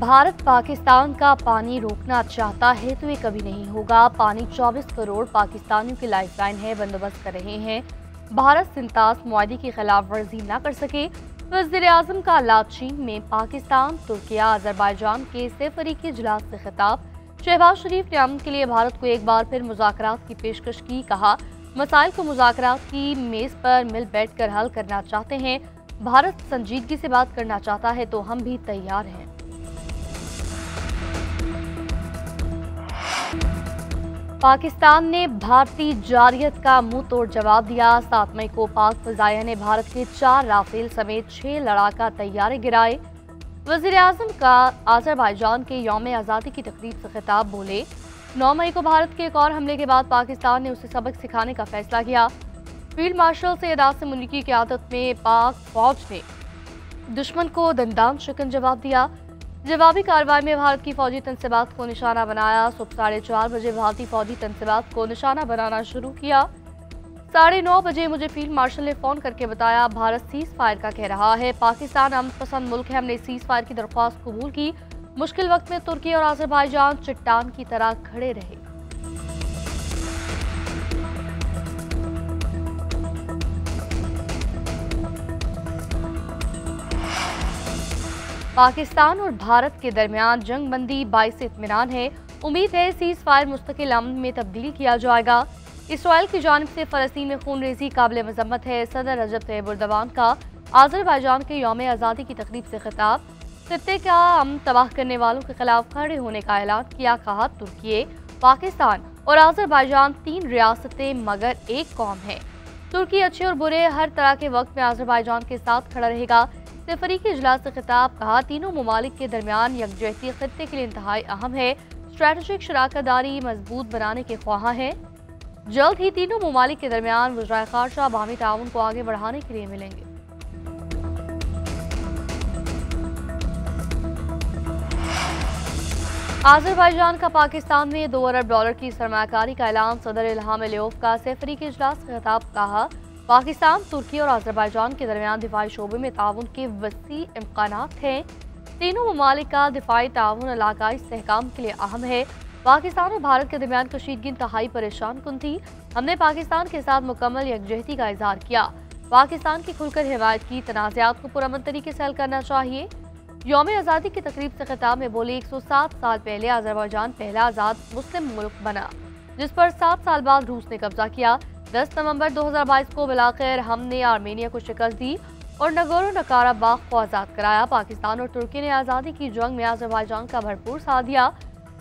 भारत पाकिस्तान का पानी रोकना चाहता है तो ये कभी नहीं होगा। पानी 24 करोड़ पाकिस्तानियों की लाइफलाइन है, बंदोबस्त कर रहे हैं। भारत सिंतास मुआहदे की खिलाफ वर्जी न कर सके। वज़ीर-ए-आज़म का लाचीन में पाकिस्तान, तुर्किया, अजरबैजान के सैफरीकी इजलास से खिताब। शहबाज शरीफ ने अमन के लिए भारत को एक बार फिर मुज़ाकरात की पेशकश की। कहा, मसाइल को मुज़ाकरात की मेज़ पर मिल बैठ कर हल करना चाहते हैं। भारत संजीदगी से बात करना चाहता है तो हम भी तैयार हैं। पाकिस्तान ने भारतीय जारियत का मुंह तोड़ जवाब दिया। 7 मई को पाक फ़िज़ाइया ने भारत के 4 राफेल समेत 6 लड़ाका तैयारे गिराए। वज़ीर-ए-आज़म का अज़रबैजान के यौम आज़ादी की तकरीब से खिताब। बोले, 9 मई को भारत के एक और हमले के बाद पाकिस्तान ने उसे सबक सिखाने का फैसला किया। फील्ड मार्शल सैयद आसिम मुनीर की क़यादत में पाक फौज ने दुश्मन को दंदान शिकन जवाब दिया। जवाबी कार्रवाई में भारत की फौजी तनसीबात को निशाना बनाया। सुबह 4:30 बजे भारतीय फौजी तनसीबात को निशाना बनाना शुरू किया। 9:30 बजे मुझे फील्ड मार्शल ने फ़ोन करके बताया, भारत सीज़ फायर का कह रहा है। पाकिस्तान अमन पसंद मुल्क है, हमने सीज़ फायर की दरख्वास्त कबूल की। मुश्किल वक्त में तुर्की और अज़रबैजान चट्टान की तरह खड़े रहे। पाकिस्तान और भारत के दरमियान जंग बंदी बाइस इत्मीनान है। उम्मीद है सीज़ फायर मुस्तकिल अमन में तब्दील किया जाएगा। इसराइल की जानिब से फ़लस्तीन में खून रेज़ी काबिल मज़म्मत है। सदर रजब तैयब एर्दोगान का अज़रबैजान के यौम आज़ादी की तकरीब से खिताब। खित्ते का अमन तबाह करने वालों के खिलाफ खड़े होने का ऐलान किया। कहा, तुर्की, पाकिस्तान और अज़रबैजान 3 रियासतें मगर एक कौम है। तुर्की अच्छे और बुरे हर तरह के वक्त में अज़रबैजान के साथ खड़ा रहेगा। सैफरीकी इजलास से खिताब। कहा, तीनों ममालिक के दरमियान यकजहती खित्ते के लिए इंतहाई अहम है। स्ट्रेटेजिक शराकतदारी मजबूत बनाने के ख्वाह है। जल्द ही तीनों ममालिक के दरमियान वज़राए ख़ारजा बाहमी ताउन को आगे बढ़ाने के लिए मिलेंगे। अज़रबैजान का पाकिस्तान में $2 अरब की सरमायाकारी का ऐलान। सदर इल्हाम अलियोव का सैफरीकी इजलास से खिताब। कहा, पाकिस्तान, तुर्की और अज़रबैजान के दरमियान दिफाई शोबे में ताउन के वसी इम्कानात हैं। तीनों ममालिक का दिफाई ताउन इलाकाई इस्तेहकाम के लिए अहम है। पाकिस्तान और भारत के दरमियान कशीदगी इंतहाई परेशान कुन थी। हमने पाकिस्तान के साथ मुकम्मल यकजहती का इजहार किया। पाकिस्तान की खुलकर हिमायत की। तनाज़ात को पुरअमन तरीके से हल करना चाहिए। यौम आज़ादी की तकरीब से खिताब में बोले, 107 साल पहले अज़रबैजान पहला आज़ाद मुस्लिम मुल्क बना, जिस पर 7 साल बाद रूस ने कब्जा किया। 10 नवंबर 2022 को बिलाखिर हमने आर्मेनिया को शिकस्त दी और नगोरो-कराबाख को आज़ाद कराया। पाकिस्तान और तुर्की ने आज़ादी की जंग में अज़रबैजान का भरपूर साथ दिया।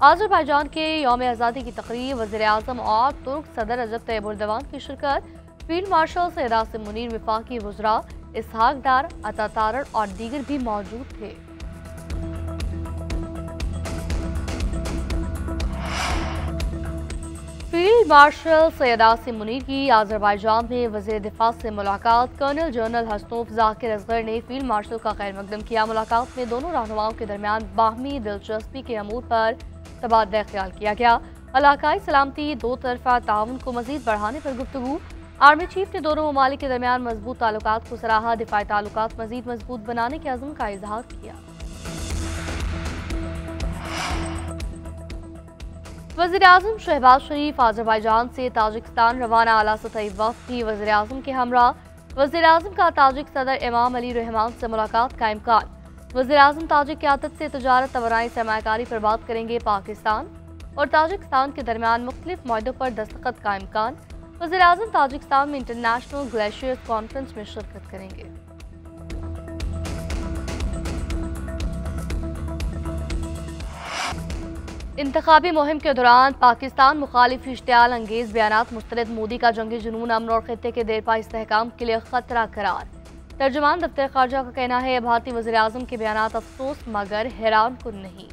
अज़रबैजान के यौम आज़ादी की तकरीब, वज़ीर-ए-आज़म और तुर्क सदर रजब तैयब एर्दोगान की शिरकत। फील्ड मार्शल सैयद आसिम मुनीर, वफाकी वज़रा इसहाक डार, अता तारड़ और दीगर भी मौजूद थे। फील्ड मार्शल सैयद आसिम मुनीर की अज़रबैजान में वज़ीर दिफा से मुलाकात। कर्नल जनरल हसनोफ ज़ाकिर असगर ने फील्ड मार्शल का खैर मकदम किया। मुलाकात में दोनों रहनुमाओं के दरमियान बाहमी दिलचस्पी के अमूर पर तबादला ख्याल किया गया। इलाकाई सलामती, दो तरफा ताउन को मज़ीद बढ़ाने पर गुफ्तगू। आर्मी चीफ ने दोनों ममालिक के दरमियान मजबूत ताल्लुकात को सराहा। दिफाई ताल्लुकात मज़ीद मजबूत बनाने के अज़्म का इजहार किया। वज़ीर-ए-आज़म शहबाज शरीफ अज़रबैजान से ताजिकिस्तान रवाना। आला सतही वफ़द की वज़ीर-ए-आज़म के हमरा। वज़ीर-ए-आज़म का ताजिक सदर इमाम अली रहमान से मुलाकात का इम्कान। वज़ीर-ए-आज़म ताजिक क़यादत से तजारत, तवानाई, सरमायाकारी पर बात करेंगे। पाकिस्तान और ताजिकिस्तान के दरमियान मुख्तलिफ मुआहदों पर दस्तखत का इम्कान। वज़ीर-ए-आज़म ताजिकिस्तान में इंटरनेशनल ग्लेशियर्स कॉन्फ्रेंस में शिरकत करेंगे। इंतखाबी मुहिम के दौरान पाकिस्तान मुखालिफ इश्तियाल अंगेज बयानात मुस्तरद। मोदी का जंगी जुनून अमन और खित्ते के देरपा इस्तेहकाम के लिए खतरा करार। तर्जुमान दफ्तर खारजा का कहना है, भारतीय वज़ीर-ए-आज़म के बयानात अफसोस मगर हैरान कुन नहीं।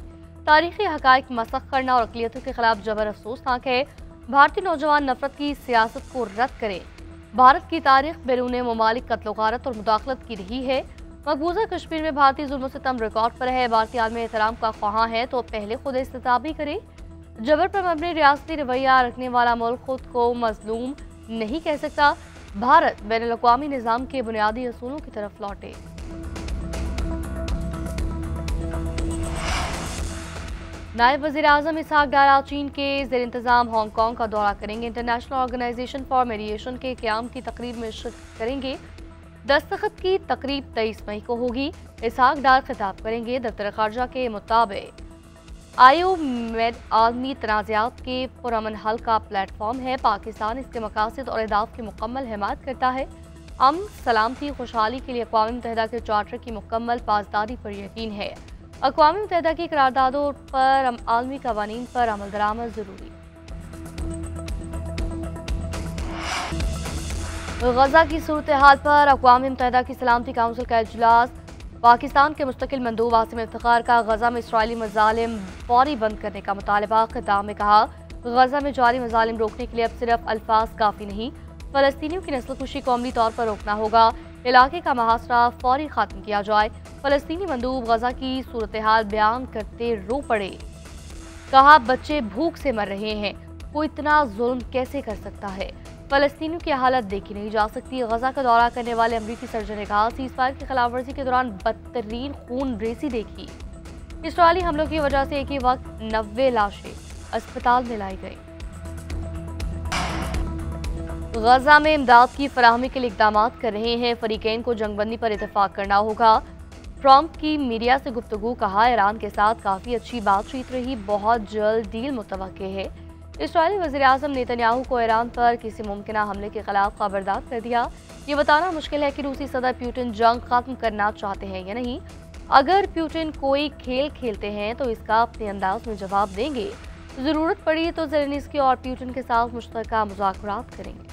तारीखी हक़ाइक़ मसख़ करना और अक़लियतों के खिलाफ जबर अफसोसनाक है। भारतीय नौजवान नफरत की सियासत को रद्द करें। भारत की तारीख बैरून ममालिक कत्ल गारत और मुदाखलत की रही है। मकबूजा कश्मीर में भारतीय जुल्म सितम रिकॉर्ड पर है। भारतीय आलमी एहतराम का ख्वाह है तो पहले खुद इस्तिताबी करे। जबर पर मबनी रियासती रवैया रखने वाला मुल्क खुद को मजलूम नहीं कह सकता। भारत बैनुल-अक़वामी निज़ाम के बुनियादी असूलों की तरफ लौटे। नायब वज़ीर आज़म इसहाक डार चीन के ज़ेर इंतज़ाम हांगकांग का दौरा करेंगे। इंटरनेशनल ऑर्गेनाइजेशन फॉर मीडिएशन के क़याम की तकरीब में शिरकत करेंगे। दस्तखत की तकरीब 23 मई को होगी। इसहाक डार खिताब करेंगे। दफ्तर ख़ारजा के मुताबिक IOMED आलमी तनाज़ात के पुरअमन हल का प्लेटफॉर्म है। पाकिस्तान इसके मकासद और अहदाफ की मुकम्मल हिमायत करता है। अमन, सलामती, खुशहाली के लिए अक़वाम मुत्तहिदा के चार्टर की मुकम्मल पासदारी पर यकीन है। अक़वाम मुत्तहिदा की करारदादों पर आलमी कवानीन पर अमल दरामद ज़रूरी। गजा की सूरत हाल पर अक़वाम मुत्तहिदा की सलामती काउंसिल का इजलास। पाकिस्तान के मुस्तकिल मंदूब आसिम इफ्तिखार का गजा में इसराइली मज़ालिम फौरी बंद करने का मुतालबा। खिताब में कहा, गजा में जारी मज़ालिम रोकने के लिए अब सिर्फ अल्फाज काफ़ी नहीं, फ़लस्तीनियों की नस्लकुशी को अमली तौर पर रोकना होगा। इलाके का मुहासरा फौरी ख़त्म किया जाए। फ़लस्तीनी मंदूब गजा की सूरत हाल बयान करते रो पड़े। कहा, बच्चे भूख से मर रहे हैं, कोई इतना जुल्म कैसे कर सकता है। फ़लस्तीनियों की हालत देखी नहीं जा सकती। गजा का दौरा करने वाले अमरीकी सर्जन ने कहा, सीज़फायर की खिलाफवर्जी के दौरान बदतरीन खून रेसी देखी। इसराइली हमलों की वजह से एक ही वक्त 90 लाशें अस्पताल में लाई गई। गजा में इमदाद की फराहमी के लिए इक़दाम कर रहे हैं। फरीकैन को जंगबंदी पर इतफाक करना होगा। ट्रंप की मीडिया से गुफ्तगू। कहा, ईरान के साथ काफ़ी अच्छी बातचीत रही, बहुत जल्द डील मुतवक्के है। इसराइली वज़ीर आज़म नेतन्याहू को ईरान पर किसी मुमकिना हमले के खिलाफ खबरदार कर दिया। ये बताना मुश्किल है कि रूसी सदर पुतिन जंग खत्म करना चाहते हैं या नहीं। अगर पुतिन कोई खेल खेलते हैं तो इसका अपने अंदाज में जवाब देंगे। ज़रूरत पड़ी तो ज़ेलेंस्की और पुतिन के साथ मुश्तरका मुज़ाकरात करेंगे।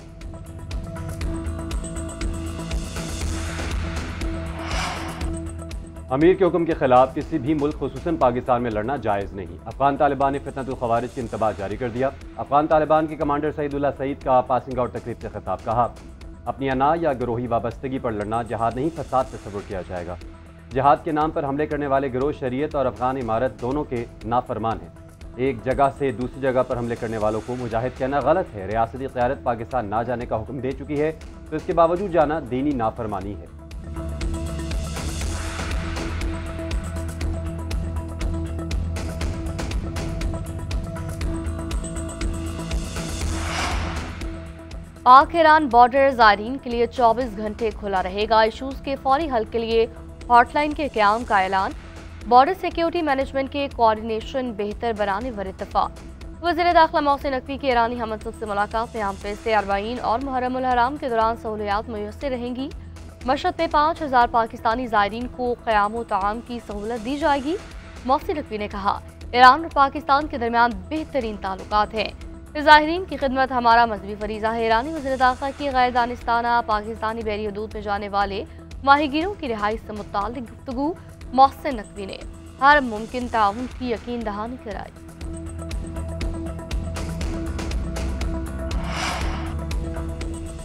अमीर के हुक्म के खिलाफ किसी भी मुल्क खुसूसन पाकिस्तान में लड़ना जायज़ नहीं। अफगान तालिबान ने फितनतुल खवारिज की इंतबाह जारी कर दिया। अफगान तालिबान के कमांडर सईदुल्लाह सईद का पासिंग आउट तकरीब से खिताब। कहा, अपनी अना या गिरोही वाबस्तगी पर लड़ना जहाद नहीं, फसाद तस्वुर किया जाएगा। जहाद के नाम पर हमले करने वाले गिरोह शरीयत और अफगान इमारत दोनों के नाफरमान हैं। एक जगह से दूसरी जगह पर हमले करने वालों को मुजाहिद कहना गलत है। रियासती क़यादत पाकिस्तान ना जाने का हुक्म दे चुकी है, तो इसके बावजूद जाना दीनी नाफरमानी है। पाक ईरान बॉर्डर ज़ायरीन के लिए 24 घंटे खुला रहेगा। इशूज़ के फौरी हल के लिए हॉटलाइन के क़याम का ऐलान। बॉर्डर सिक्योरिटी मैनेजमेंट के कोऑर्डिनेशन बेहतर बनाने पर इत्तफाक। वज़ीर दाखिला मोहसिन नकवी की ईरानी हमसफ़ से मुलाकात में अहम फैसले। अरबाईन और मुहर्रम उल हराम के दौरान सहूलियात मुयस्सर रहेंगी। मशहद में 5000 पाकिस्तानी ज़ायरीन को क़याम व ताआम की सहूलत दी जाएगी। मोहसिन नकवी ने कहा, ईरान और पाकिस्तान के दरमियान बेहतरीन ताल्लुकात हैं। ज़ाहिरीन की खिदमत हमारा मजहबी फरीज़ा है। ईरानी वज़ीर दाखिला की गैर दानिस्ताना पाकिस्तानी बहरी हदूद में जाने वाले माहिगीरों की रिहाई से मुताल्लिक़ गुफ्तगू। मोहसिन नकवी ने हर मुमकिन ताउन की यकीन दहानी कराई।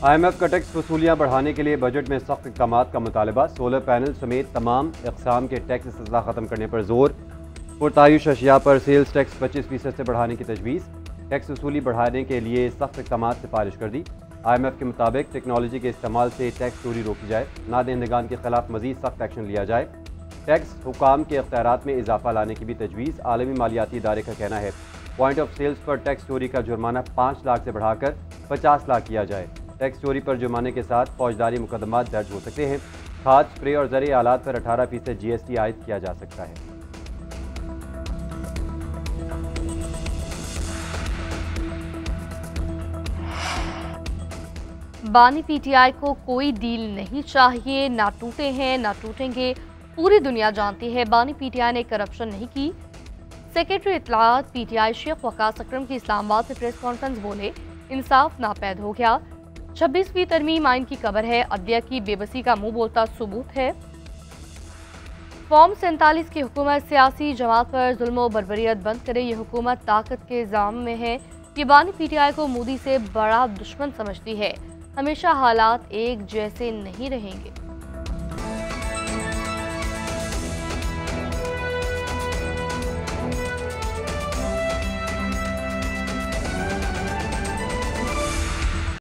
IMF का टैक्स वसूलियाँ बढ़ाने के लिए बजट में सख्त इक़दामात का मुतालबा। सोलर पैनल समेत तमाम इक़साम के टैक्स इस्तिज़ा ख़त्म करने पर जोर। पुरतायुश अशिया पर सेल्स टैक्स 25% से बढ़ाने की तजवीज़। टैक्स वसूली बढ़ाने के लिए सख्त इक़दामात सिफारिश कर दी। IMF के मुताबिक टेक्नोलॉजी के इस्तेमाल से टैक्स चोरी रोकी जाए। नादहिंदगान के खिलाफ मज़ीद सख्त एक्शन लिया जाए। टैक्स हुकाम के इख्तियारात में इजाफा लाने की भी तजवीज़। आलमी मालियाती इदारे का कहना है, पॉइंट ऑफ सेल्स पर टैक्स चोरी का जुर्माना 5 लाख से बढ़ाकर 50 लाख किया जाए। टैक्स चोरी पर जुर्माने के साथ फौजदारी मुकदमा दर्ज हो सकते हैं। खाद, स्प्रे और ज़रूरी आलात पर 18% GST आयद किया जा सकता है। बानी PTI को कोई डील नहीं चाहिए, ना टूटे हैं ना टूटेंगे। पूरी दुनिया जानती है बानी PTI ने करप्शन नहीं की। सेक्रेटरी इत्तलात PTI शेख वकास अकरम की इस्लामाबाद से प्रेस कॉन्फ्रेंस बोले, इंसाफ नापैद हो गया। 26वीं तरमीम आइन की कबर है, अदलिया की बेबसी का मुंह बोलता सबूत है। फॉर्म 47 की हुकूमत सियासी जमात पर जुल्म व बर्बरियत बंद करे। ये हुकूमत ताकत के जाम में है। ये बानी PTI को मोदी से बड़ा दुश्मन समझती है। हमेशा हालात एक जैसे नहीं रहेंगे।